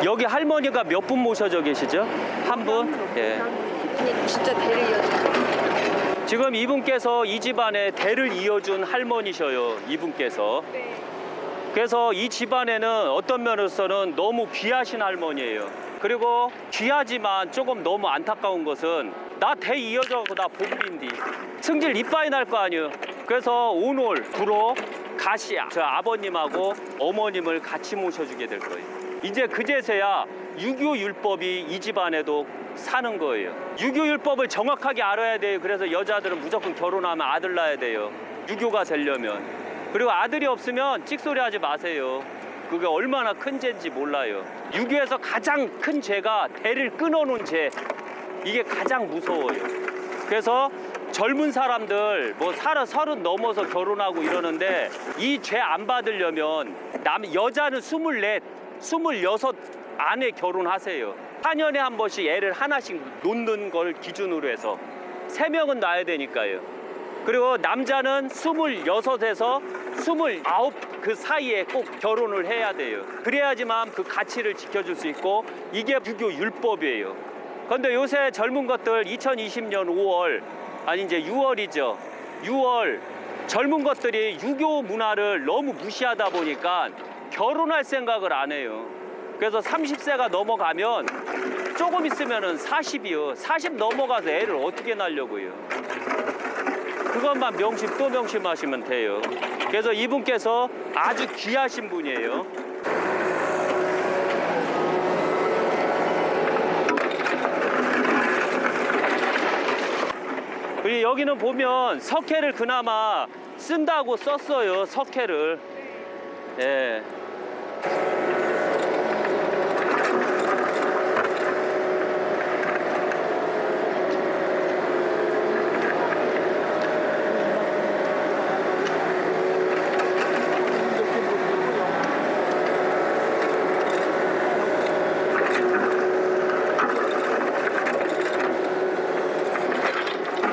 여기 할머니가 몇 분 모셔져 계시죠? 한 분? 예. 진짜 대를 이어주세요. 지금 이분께서 이 집안에 대를 이어준 할머니셔요. 이분께서. 네. 그래서 이 집안에는 어떤 면에서는 너무 귀하신 할머니예요. 그리고 귀하지만 조금 너무 안타까운 것은 나 대 이어져갖고 나 복인디 승질 이빠이 날 거 아니에요. 그래서 오늘 구로 가시야 저 아버님하고 어머님을 같이 모셔주게 될 거예요. 이제 그제서야 유교 율법이 이 집안에도 사는 거예요. 유교 율법을 정확하게 알아야 돼요. 그래서 여자들은 무조건 결혼하면 아들 낳아야 돼요. 유교가 되려면. 그리고 아들이 없으면 찍소리 하지 마세요. 그게 얼마나 큰 죄인지 몰라요. 유교에서 가장 큰 죄가 대를 끊어놓은 죄. 이게 가장 무서워요. 그래서 젊은 사람들 뭐 30 넘어서 결혼하고 이러는데 이 죄 안 받으려면 여자는 24, 26 안에 결혼하세요. 4년에 한 번씩 애를 하나씩 놓는 걸 기준으로 해서 3명은 낳아야 되니까요. 그리고 남자는 26에서 29 그 사이에 꼭 결혼을 해야 돼요. 그래야지만 그 가치를 지켜줄 수 있고 이게 유교 율법이에요. 그런데 요새 젊은 것들 2020년 5월 아니 이제 6월이죠. 6월 젊은 것들이 유교 문화를 너무 무시하다 보니까 결혼할 생각을 안 해요. 그래서 30세가 넘어가면 조금 있으면은 40이요. 40 넘어가서 애를 어떻게 낳으려고요. 그것만 또 명심하시면 돼요. 그래서 이분께서 아주 귀하신 분이에요. 그리고 여기는 보면 석회를 그나마 쓴다고 썼어요. 석회를. 예.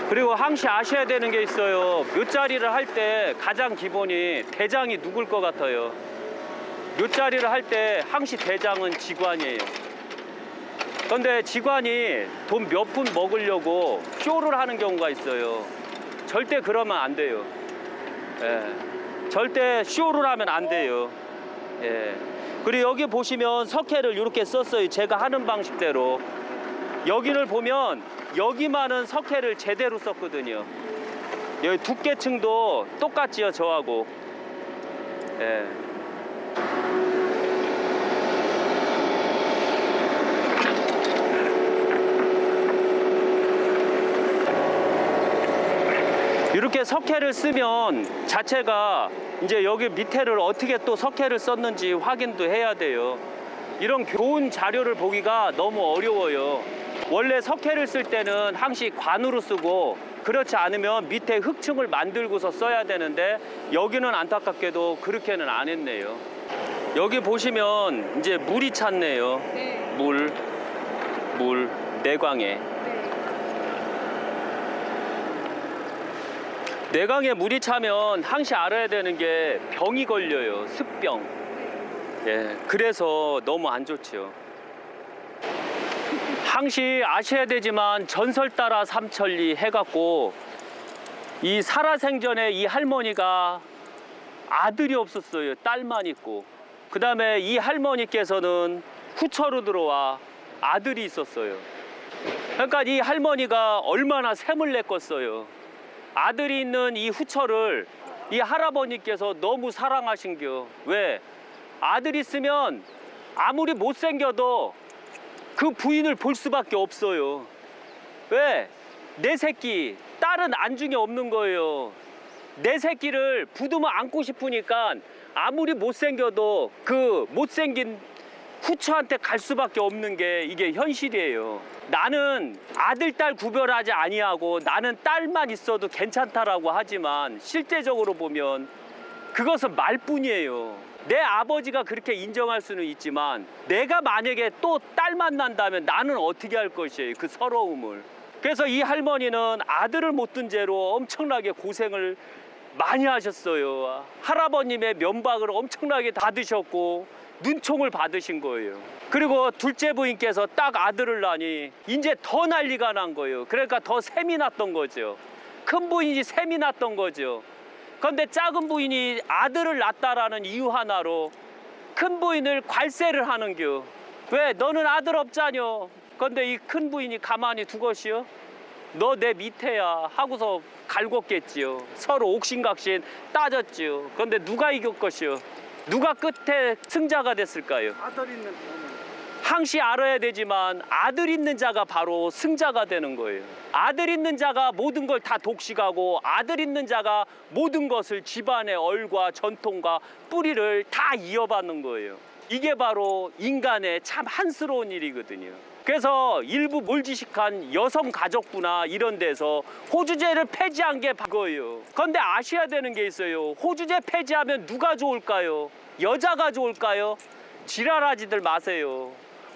그리고 항시 아셔야 되는 게 있어요. 묘자리를 할 때 가장 기본이 대장이 누굴 것 같아요? 묘자리를 할 때 항시 대장은 직관이에요. 그런데 직관이 돈 몇 푼 먹으려고 쇼를 하는 경우가 있어요. 절대 그러면 안 돼요. 예. 절대 쇼를 하면 안 돼요. 예. 그리고 여기 보시면 석회를 이렇게 썼어요. 제가 하는 방식대로. 여기를 보면 여기만은 석회를 제대로 썼거든요. 여기 두께층도 똑같지요, 저하고. 예. 이렇게 석회를 쓰면 자체가 이제 여기 밑에를 어떻게 또 석회를 썼는지 확인도 해야 돼요. 이런 좋은 자료를 보기가 너무 어려워요. 원래 석회를 쓸 때는 항시 관으로 쓰고 그렇지 않으면 밑에 흙층을 만들고서 써야 되는데 여기는 안타깝게도 그렇게는 안 했네요. 여기 보시면 이제 물이 찼네요. 네. 물, 내광에. 내광에 물이 차면 항시 알아야 되는 게 병이 걸려요. 습병. 예, 그래서 너무 안 좋죠. 항시 아셔야 되지만 전설 따라 삼천리 해갖고 이 살아생전에 이 할머니가 아들이 없었어요. 딸만 있고. 그 다음에 이 할머니께서는 후처로 들어와 아들이 있었어요. 그러니까 이 할머니가 얼마나 샘을 내껐어요. 아들이 있는 이 후처를 이 할아버님께서 너무 사랑하신겨. 왜? 아들 있으면 아무리 못생겨도 그 부인을 볼 수밖에 없어요. 왜? 내 새끼, 딸은 안중에 없는 거예요. 내 새끼를 부두면 안고 싶으니까 아무리 못생겨도 그 못생긴 후처한테 갈 수밖에 없는 게 이게 현실이에요. 나는 아들, 딸 구별하지 아니하고 나는 딸만 있어도 괜찮다라고 하지만 실제적으로 보면 그것은 말뿐이에요. 내 아버지가 그렇게 인정할 수는 있지만 내가 만약에 또 딸 만난다면 나는 어떻게 할 것이에요? 그 서러움을. 그래서 이 할머니는 아들을 못 둔 죄로 엄청나게 고생을 많이 하셨어요. 할아버님의 면박을 엄청나게 받으셨고 눈총을 받으신 거예요. 그리고 둘째 부인께서 딱 아들을 낳으니 이제 더 난리가 난 거예요. 그러니까 더 셈이 났던 거죠. 큰 부인이 셈이 났던 거죠. 그런데 작은 부인이 아들을 낳았다라는 이유 하나로 큰 부인을 괄세를 하는겨. 왜? 너는 아들 없자뇨. 그런데 이 큰 부인이 가만히 두것이요? 너 내 밑에야 하고서 갈궜겠지요. 서로 옥신각신 따졌지요. 그런데 누가 이겼것이요? 누가 끝에 승자가 됐을까요? 아들 있는 항시 알아야 되지만 아들 있는 자가 바로 승자가 되는 거예요. 아들 있는 자가 모든 걸 다 독식하고 아들 있는 자가 모든 것을 집안의 얼과 전통과 뿌리를 다 이어받는 거예요. 이게 바로 인간의 참 한스러운 일이거든요. 그래서 일부 몰지식한 여성 가족부나 이런 데서 호주제를 폐지한 게 그거예요. 그런데 아셔야 되는 게 있어요. 호주제 폐지하면 누가 좋을까요? 여자가 좋을까요? 지랄하지들 마세요.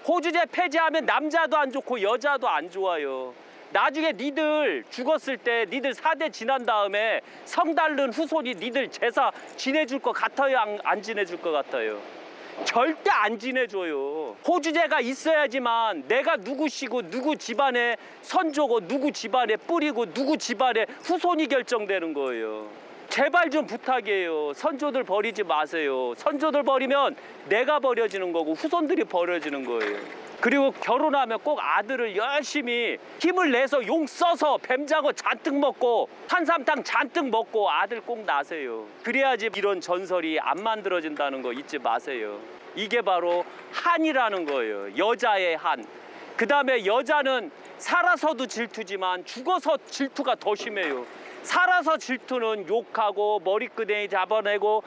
호주제 폐지하면 남자도 안 좋고 여자도 안 좋아요. 나중에 니들 죽었을 때 니들 4대 지난 다음에 성달른 후손이 니들 제사 지내줄 것 같아요? 안 지내줄 것 같아요? 절대 안 지내줘요. 호주제가 있어야지만 내가 누구시고 누구 집안의 선조고 누구 집안의 뿌리고 누구 집안의 후손이 결정되는 거예요. 제발 좀 부탁이에요. 선조들 버리지 마세요. 선조들 버리면 내가 버려지는 거고 후손들이 버려지는 거예요. 그리고 결혼하면 꼭 아들을 열심히 힘을 내서 용 써서 뱀장어 잔뜩 먹고 한삼탕 잔뜩 먹고 아들 꼭 낳으세요. 그래야지 이런 전설이 안 만들어진다는 거 잊지 마세요. 이게 바로 한이라는 거예요. 여자의 한. 그 다음에 여자는 살아서도 질투지만 죽어서 질투가 더 심해요. 살아서 질투는 욕하고 머리끄댕이 잡아내고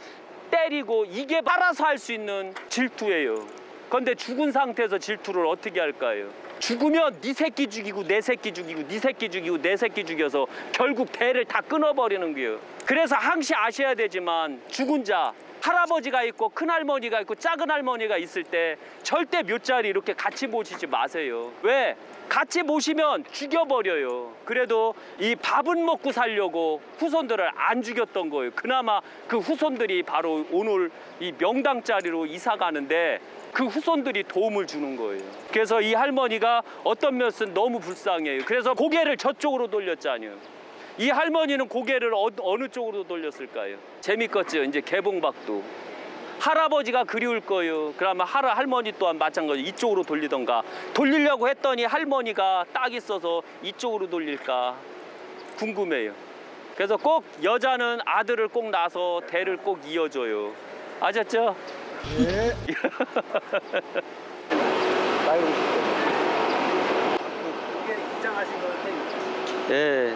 때리고 이게 살아서 할 수 있는 질투예요. 그런데 죽은 상태에서 질투를 어떻게 할까요? 죽으면 네 새끼 죽이고 내 새끼 죽이고 네 새끼 죽이고 내 새끼 죽여서 결국 대를 다 끊어버리는 거예요. 그래서 항시 아셔야 되지만 죽은 자 할아버지가 있고 큰할머니가 있고 작은할머니가 있을 때 절대 묘자리 이렇게 같이 모시지 마세요. 왜? 같이 모시면 죽여버려요. 그래도 이 밥은 먹고 살려고 후손들을 안 죽였던 거예요. 그나마 그 후손들이 바로 오늘 이 명당 자리로 이사 가는데 그 후손들이 도움을 주는 거예요. 그래서 이 할머니가 어떤 면은 너무 불쌍해요. 그래서 고개를 저쪽으로 돌렸잖아요. 이 할머니는 고개를 어느 쪽으로 돌렸을까요? 재밌겠죠. 이제 개봉박도 할아버지가 그리울 거예요. 그러면 할머니 또한 마찬가지 이쪽으로 돌리던가 돌리려고 했더니 할머니가 딱 있어서 이쪽으로 돌릴까 궁금해요. 그래서 꼭 여자는 아들을 꼭 낳아서 대를 꼭 이어줘요. 아셨죠? 네. 말고 이게 입장하신 거 같아요. 예.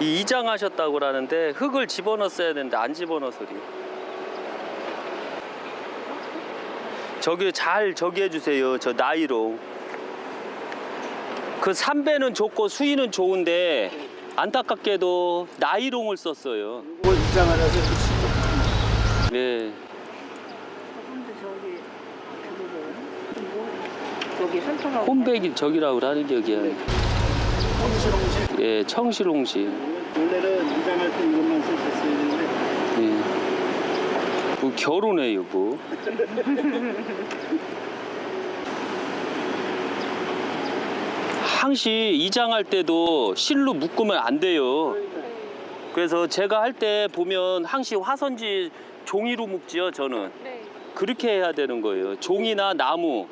이 이장하셨다고 그러는데 흙을 집어넣었어야 되는데 안 집어넣어서리. 저기 잘 저기 해주세요. 저 나이로. 그 삼배는 좋고 수위는 좋은데 안타깝게도 나이롱을 썼어요. 이거 입장하셔서 이렇게 네. 저기 선통하고 홈백이 저기라고 하는 격이야. 홍시롱시 예, 청실홍시. 원래는 입장할 때 이것만 쓰셨어야 되는데 예. 뭐 결혼해요, 뭐. 항시 이장할 때도 실로 묶으면 안 돼요. 그래서 제가 할 때 보면 항시 화선지 종이로 묶지요, 저는. 네. 그렇게 해야 되는 거예요. 종이나 나무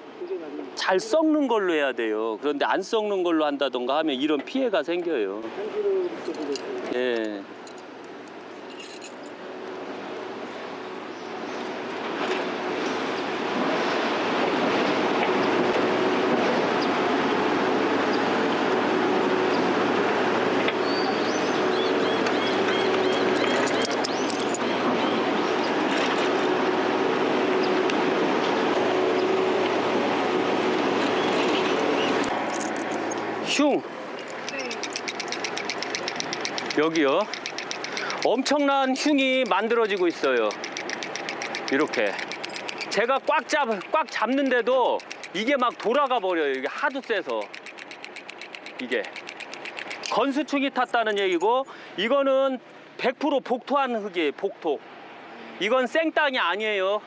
잘 썩는 걸로 해야 돼요. 그런데 안 썩는 걸로 한다던가 하면 이런 피해가 생겨요. 한기로 붙여보겠습니다. 예. 흉. 여기요. 엄청난 흉이 만들어지고 있어요. 이렇게. 제가 꽉 잡는데도 이게 막 돌아가 버려요. 이게 하도 세서. 이게. 건수충이 탔다는 얘기고, 이거는 100% 복토한 흙이에요. 복토. 이건 생땅이 아니에요.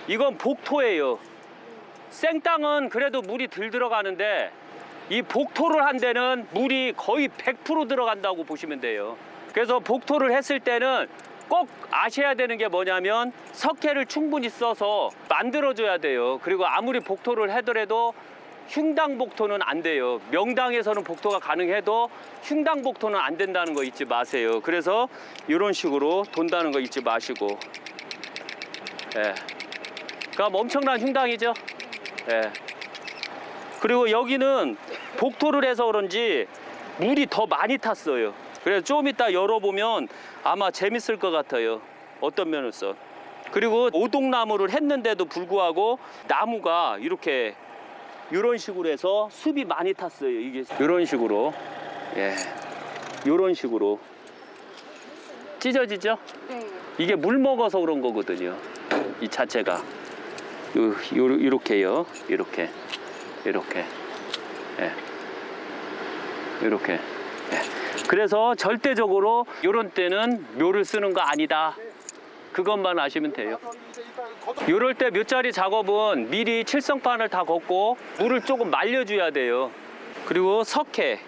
이건 복토예요. 생땅은 그래도 물이 덜 들어가는데, 이 복토를 한 데는 물이 거의 100% 들어간다고 보시면 돼요. 그래서 복토를 했을 때는 꼭 아셔야 되는 게 뭐냐면 석회를 충분히 써서 만들어줘야 돼요. 그리고 아무리 복토를 하더라도 흉당 복토는 안 돼요. 명당에서는 복토가 가능해도 흉당 복토는 안 된다는 거 잊지 마세요. 그래서 이런 식으로 돈다는 거 잊지 마시고. 예. 그럼 엄청난 흉당이죠. 예. 그리고 여기는 복토를 해서 그런지 물이 더 많이 탔어요. 그래서 좀 이따 열어보면 아마 재밌을 것 같아요. 어떤 면에서. 그리고 오동나무를 했는데도 불구하고 나무가 이렇게 이런 식으로 해서 습이 많이 탔어요. 이게 이런 식으로. 예. 이런 식으로 찢어지죠? 네. 이게 물 먹어서 그런 거거든요. 이 자체가. 이렇게요. 이렇게. 이렇게. 예. 이렇게. 예. 그래서 절대적으로 이런 때는 묘를 쓰는 거 아니다. 그것만 아시면 돼요. 이럴 때 묘자리 작업은 미리 칠성판을 다 걷고 물을 조금 말려줘야 돼요. 그리고 석회.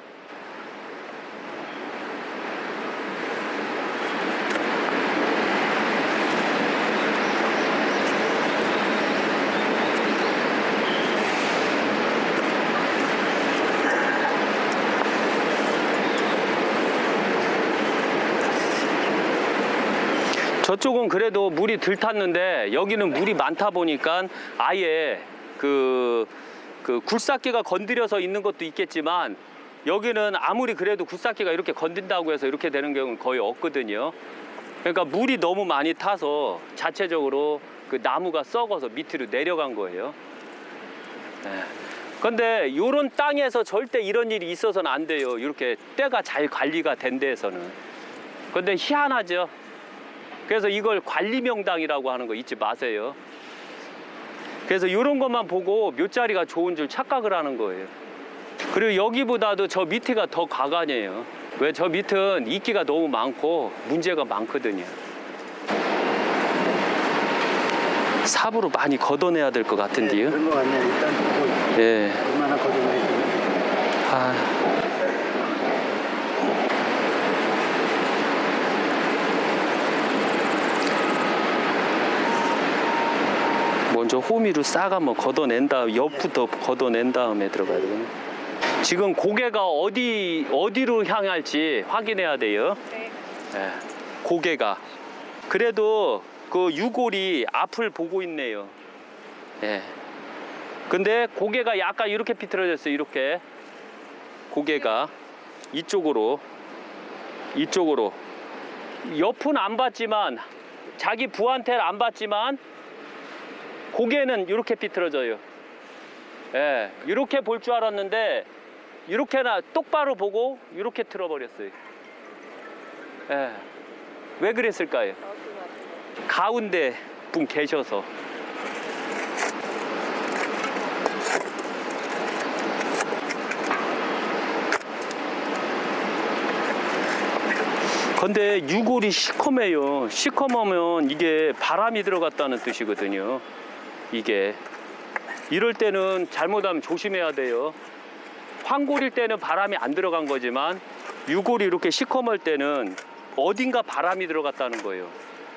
저쪽은 그래도 물이 덜 탔는데 여기는 물이 많다 보니까 아예 그 굴삭기가 건드려서 있는 것도 있겠지만 여기는 아무리 그래도 굴삭기가 이렇게 건든다고 해서 이렇게 되는 경우는 거의 없거든요. 그러니까 물이 너무 많이 타서 자체적으로 그 나무가 썩어서 밑으로 내려간 거예요. 근데 이런 땅에서 절대 이런 일이 있어서는 안 돼요. 이렇게 때가 잘 관리가 된 데에서는. 근데 희한하죠. 그래서 이걸 관리명당이라고 하는 거 잊지 마세요. 그래서 이런 것만 보고 묘자리가 좋은 줄 착각을 하는 거예요. 그리고 여기보다도 저 밑에가 더 가관이에요. 왜? 저 밑은 이끼가 너무 많고 문제가 많거든요. 삽으로 많이 걷어내야 될 것 같은데요. 그런 거 같네요. 일단 보고 예. 얼마나 거듭나야 되는지. 아. 먼저 호미로 싹 한번 걷어낸 다음 옆부터 걷어낸 다음에 들어가야 되거든요. 지금 고개가 어디로 향할지 확인해야 돼요. 네. 예, 고개가. 그래도 그 유골이 앞을 보고 있네요. 예. 근데 고개가 약간 이렇게 비틀어졌어요. 이렇게 고개가 이쪽으로 옆은 안 봤지만 자기 부한테는 안 봤지만 고개는 이렇게 비틀어져요. 예, 이렇게 볼 줄 알았는데 이렇게나 똑바로 보고 이렇게 틀어버렸어요. 예, 왜 그랬을까요? 가운데 분 계셔서. 근데 유골이 시커매요. 시커매면 이게 바람이 들어갔다는 뜻이거든요. 이게 이럴 때는 잘못하면 조심해야 돼요. 황골일 때는 바람이 안 들어간 거지만 유골이 이렇게 시커멀 때는 어딘가 바람이 들어갔다는 거예요.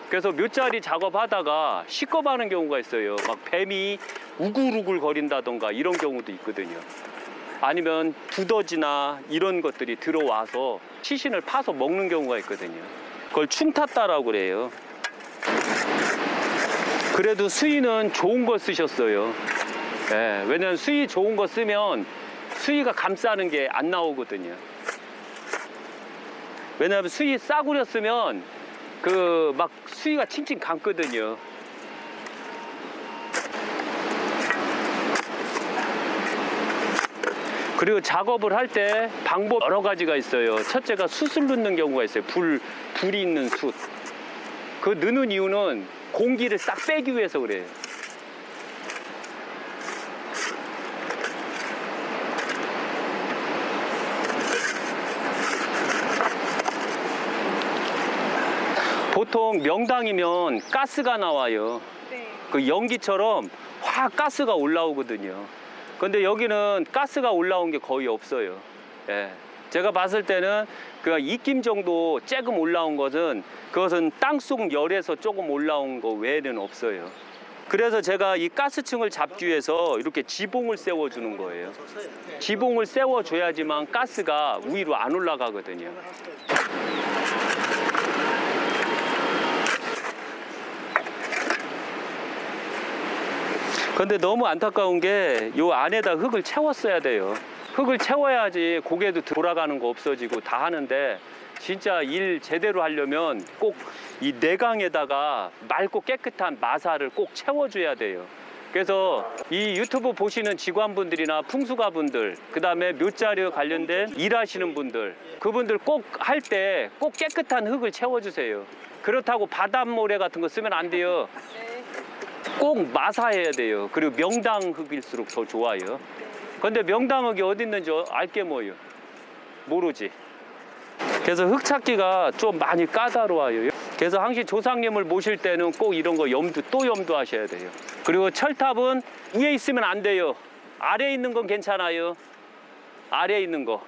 그래서 묘자리 작업하다가 시커하는 경우가 있어요. 막 뱀이 우글우글 거린다던가 이런 경우도 있거든요. 아니면 두더지나 이런 것들이 들어와서 시신을 파서 먹는 경우가 있거든요. 그걸 충탔다라고 그래요. 그래도 수의는 좋은 거 쓰셨어요. 예, 왜냐면 수의 좋은 거 쓰면 수의가 감싸는 게 안 나오거든요. 왜냐면 수의 싸구려 쓰면 그 막 수의가 칭칭 감거든요. 그리고 작업을 할 때 방법 여러 가지가 있어요. 첫째가 숯을 넣는 경우가 있어요. 불이 있는 숯. 그 넣는 이유는 공기를 싹 빼기 위해서 그래요. 보통 명당이면 가스가 나와요. 네. 그 연기처럼 확 가스가 올라오거든요. 근데 여기는 가스가 올라온 게 거의 없어요. 예. 제가 봤을 때는 그 입김 정도 조금 올라온 것은 그것은 땅속 열에서 조금 올라온 거 외에는 없어요. 그래서 제가 이 가스층을 잡기 위해서 이렇게 지붕을 세워주는 거예요. 지붕을 세워줘야지만 가스가 위로 안 올라가거든요. 근데 너무 안타까운 게 요 안에다 흙을 채웠어야 돼요. 흙을 채워야지 고개도 돌아가는 거 없어지고 다 하는데 진짜 일 제대로 하려면 꼭 이 내강에다가 맑고 깨끗한 마사를 꼭 채워줘야 돼요. 그래서 이 유튜브 보시는 직원분들이나 풍수가분들, 그 다음에 묘자료 관련된 일하시는 분들, 그분들 꼭 할 때 꼭 깨끗한 흙을 채워주세요. 그렇다고 바닷모래 같은 거 쓰면 안 돼요. 네. 꼭 마사해야 돼요. 그리고 명당 흙일수록 더 좋아요. 근데 명당 흙이 어디 있는지 알게 뭐예요? 모르지. 그래서 흙 찾기가 좀 많이 까다로워요. 그래서 항시 조상님을 모실 때는 꼭 이런 거 염두하셔야 돼요. 그리고 철탑은 위에 있으면 안 돼요. 아래에 있는 건 괜찮아요. 아래에 있는 거.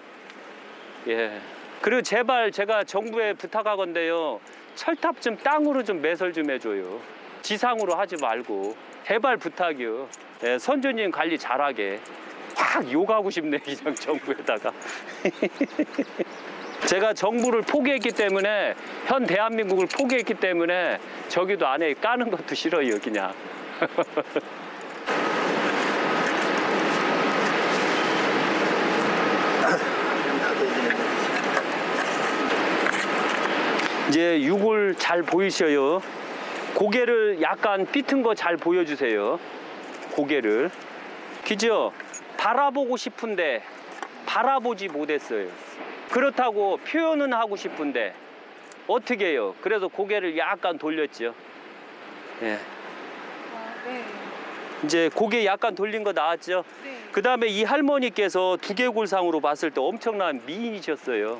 예. 그리고 제발 제가 정부에 부탁하건데요. 철탑 좀 땅으로 좀 매설 좀 해줘요. 지상으로 하지 말고. 제발 부탁이요. 예, 선주님 관리 잘하게. 확 욕하고 싶네, 그냥 정부에다가. 제가 정부를 포기했기 때문에, 현 대한민국을 포기했기 때문에 저기도 안에 까는 것도 싫어요, 그냥. 이제 유골 잘 보이셔요. 고개를 약간 삐튼 거 잘 보여주세요. 고개를. 그죠? 바라보고 싶은데 바라보지 못했어요. 그렇다고 표현은 하고 싶은데 어떻게 해요? 그래서 고개를 약간 돌렸죠. 예. 아, 네. 이제 고개 약간 돌린 거 나왔죠? 네. 그 다음에 이 할머니께서 두개골상으로 봤을 때 엄청난 미인이셨어요.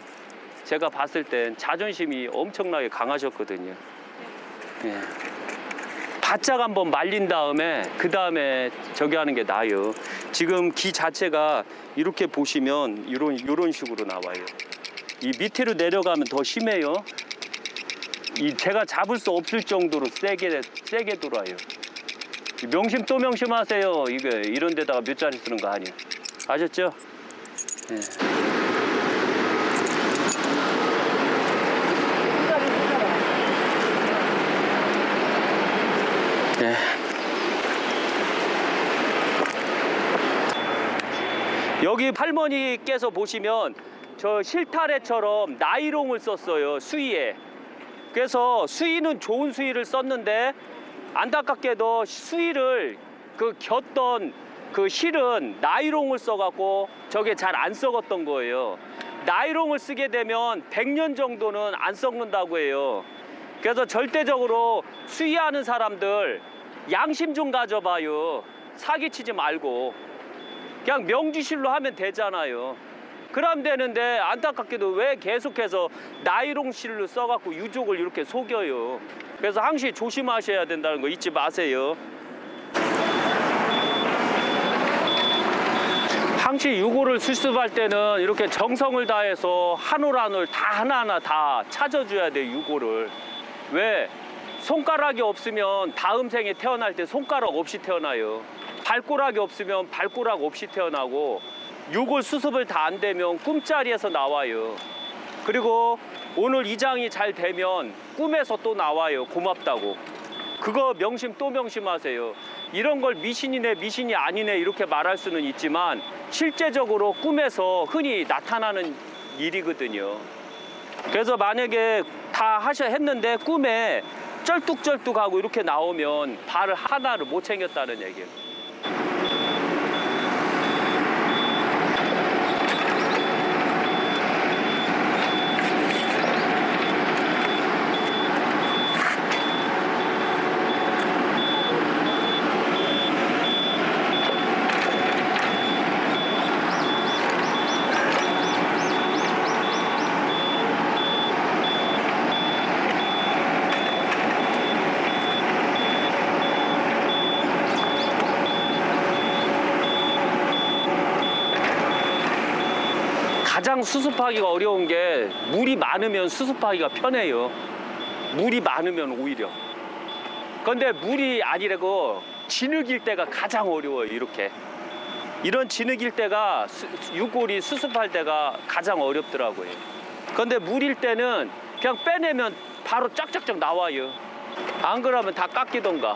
제가 봤을 땐 자존심이 엄청나게 강하셨거든요. 예. 바짝 한번 말린 다음에 그 다음에 저기 하는 게 나아요. 지금 기 자체가 이렇게 보시면 이런 식으로 나와요. 이 밑으로 내려가면 더 심해요. 이 제가 잡을 수 없을 정도로 세게 돌아요. 명심 또 명심하세요. 이거 이런 데다가 몇 자리 쓰는 거 아니에요. 아셨죠? 예. 네. 여기 할머니께서 보시면 저 실타래처럼 나이롱을 썼어요. 수의에. 그래서 수의는 좋은 수의를 썼는데 안타깝게도 수의를 그 겼던 그 실은 나이롱을 써갖고 저게 잘 안 썩었던 거예요. 나이롱을 쓰게 되면 100년 정도는 안 썩는다고 해요. 그래서 절대적으로 수의하는 사람들 양심 좀 가져봐요. 사기치지 말고 그냥 명주실로 하면 되잖아요. 그럼 되는데 안타깝게도 왜 계속해서 나이롱 실로 써갖고 유족을 이렇게 속여요. 그래서 항시 조심하셔야 된다는 거 잊지 마세요. 항시 유골을 수습할 때는 이렇게 정성을 다해서 한 올 한 올 다 하나하나 다 찾아줘야 돼요. 유골을. 왜? 손가락이 없으면 다음 생에 태어날 때 손가락 없이 태어나요. 발가락이 없으면 발가락 없이 태어나고 유골 수습을 다 안 되면 꿈자리에서 나와요. 그리고 오늘 이 장이 잘 되면 꿈에서 또 나와요. 고맙다고. 그거 명심 또 명심하세요. 이런 걸 미신이네 미신이 아니네 이렇게 말할 수는 있지만 실제적으로 꿈에서 흔히 나타나는 일이거든요. 그래서 만약에 다 했는데 꿈에 쩔뚝쩔뚝하고 이렇게 나오면 발을 하나를 못 챙겼다는 얘기예요. 가장 수습하기가 어려운 게 물이 많으면 수습하기가 편해요. 물이 많으면 오히려. 근데 물이 아니라고 진흙일 때가 가장 어려워요. 이렇게 이런 진흙일 때가 유골이 수습할 때가 가장 어렵더라고요. 근데 물일 때는 그냥 빼내면 바로 쫙쫙쫙 나와요. 안 그러면 다 깎이던가.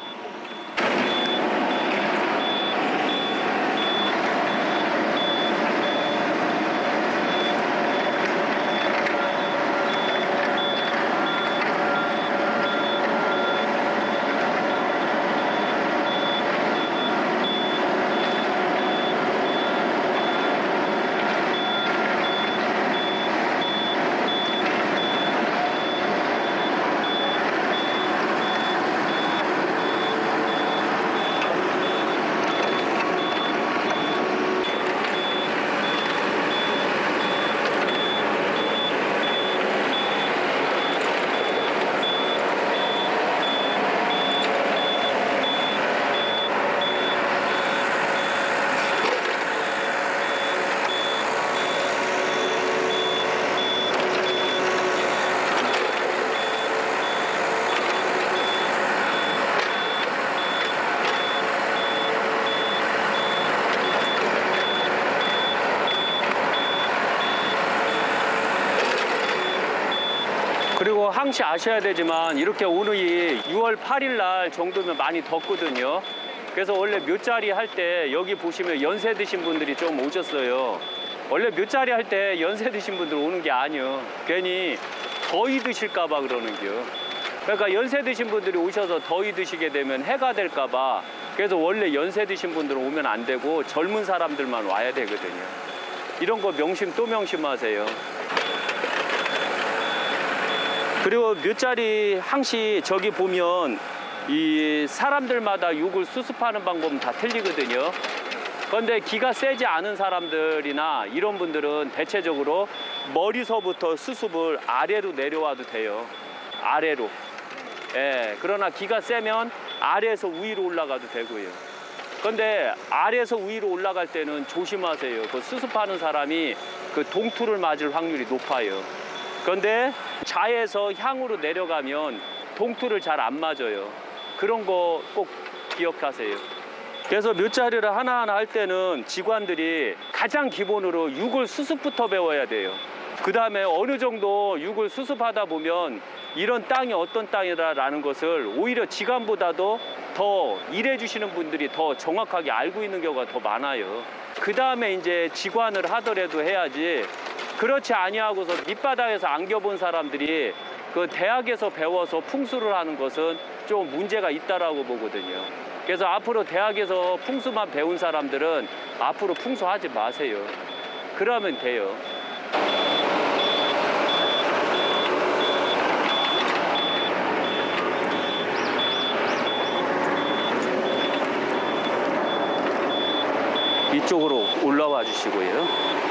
그리고 항시 아셔야 되지만 이렇게 오늘이 6월 8일 날 정도면 많이 덥거든요. 그래서 원래 묘자리 할 때 여기 보시면 연세 드신 분들이 좀 오셨어요. 원래 묘자리 할 때 연세 드신 분들 오는 게 아니요. 괜히 더위 드실까 봐 그러는겨. 그러니까 연세 드신 분들이 오셔서 더위 드시게 되면 해가 될까 봐. 그래서 원래 연세 드신 분들은 오면 안 되고 젊은 사람들만 와야 되거든요. 이런 거 명심 또 명심하세요. 그리고 묘자리 항시 저기 보면 이 사람들마다 육을 수습하는 방법은 다 틀리거든요. 그런데 기가 세지 않은 사람들이나 이런 분들은 대체적으로 머리서부터 수습을 아래로 내려와도 돼요. 아래로. 예, 그러나 기가 세면 아래에서 위로 올라가도 되고요. 그런데 아래에서 위로 올라갈 때는 조심하세요. 그 수습하는 사람이 그 동투를 맞을 확률이 높아요. 그런데 좌에서 향으로 내려가면 동투를 잘 안 맞아요. 그런 거 꼭 기억하세요. 그래서 묘자리를 하나하나 할 때는 직원들이 가장 기본으로 육을 수습부터 배워야 돼요. 그 다음에 어느 정도 육을 수습하다 보면 이런 땅이 어떤 땅이다라는 것을 오히려 직원보다도 더 일해주시는 분들이 더 정확하게 알고 있는 경우가 더 많아요. 그 다음에 이제 직관을 하더라도 해야지, 그렇지 아니하고서 밑바닥에서 안겨본 사람들이 그 대학에서 배워서 풍수를 하는 것은 좀 문제가 있다라고 보거든요. 그래서 앞으로 대학에서 풍수만 배운 사람들은 앞으로 풍수하지 마세요. 그러면 돼요. 이쪽으로 올라와 주시고요.